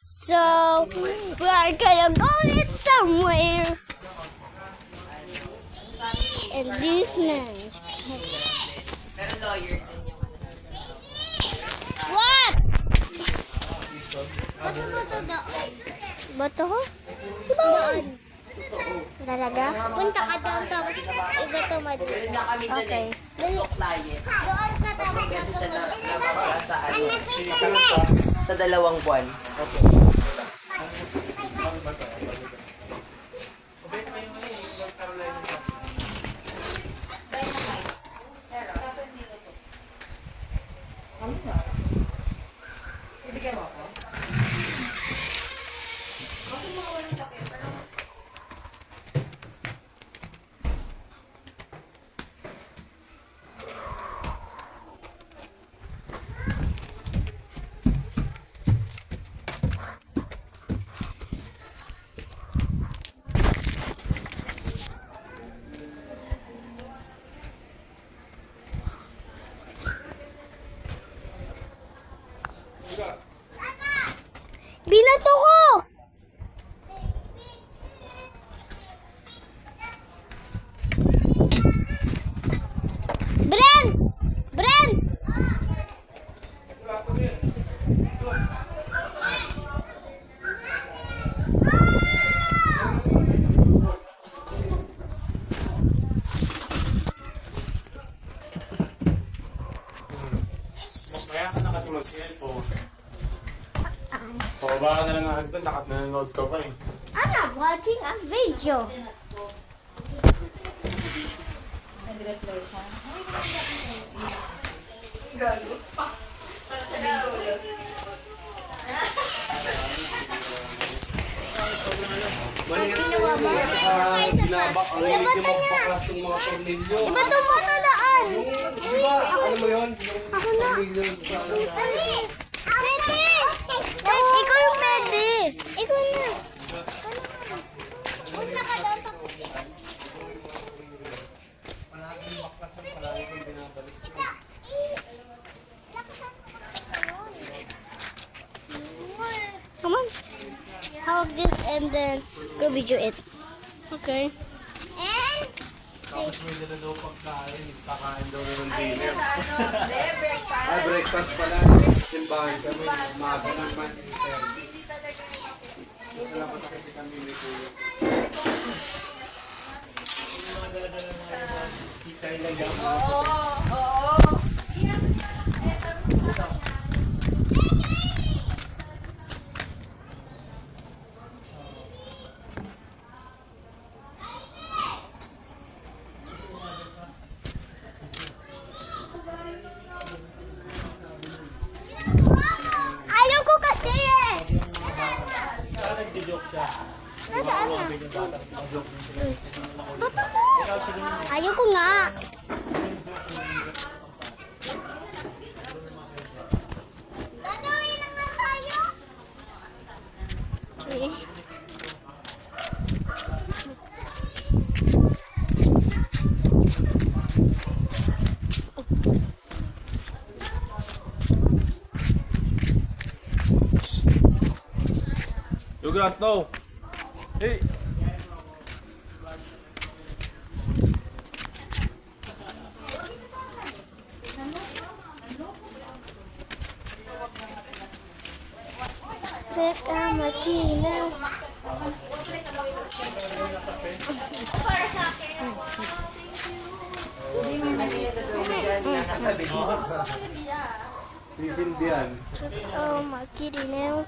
So, we are gonna go it somewhere. And this man. Pero lawyer din yung What? Bato ko? Doon. Talaga? Punta ka doon tapos iba tumad. Meron na kami doon Okay. client. Doon ka tapos Kasi siya tumad. napapala sa sa 2 buwan. Ibigay mo ako? Binato ko! Bren! Bren! Kaya ka na kasi mag-cellphone. Pababa ka na lang agad doon, nanonood ka pa eh. I'm not watching a video. Ginawa mo? Binabak ang Ibato niya! baklas yung mga tornilyo. Ibato mo na daan! Ano mo yun? Ako na! Dali! Pwede! Ikaw yung pwede! Ikaw na! Punta ka doon sa puti. Come on. How this and then go video it. Okay. And Tapos may dala daw pagkain, kakain daw ng dinner. Ay, breakfast pala. Simbahan kami. Maaga naman. Salamat kasi kami may kuya. Kitay lang yan. ayaw ko kasi eh. Saan nagdi-joke siya? Nasaan na? Nag-joke din sila. Bato mo. Ayaw ko nga. Gagawin na nga tayo. Okay. You got no. Hey. Seka makina. Sisindihan. Seka makina.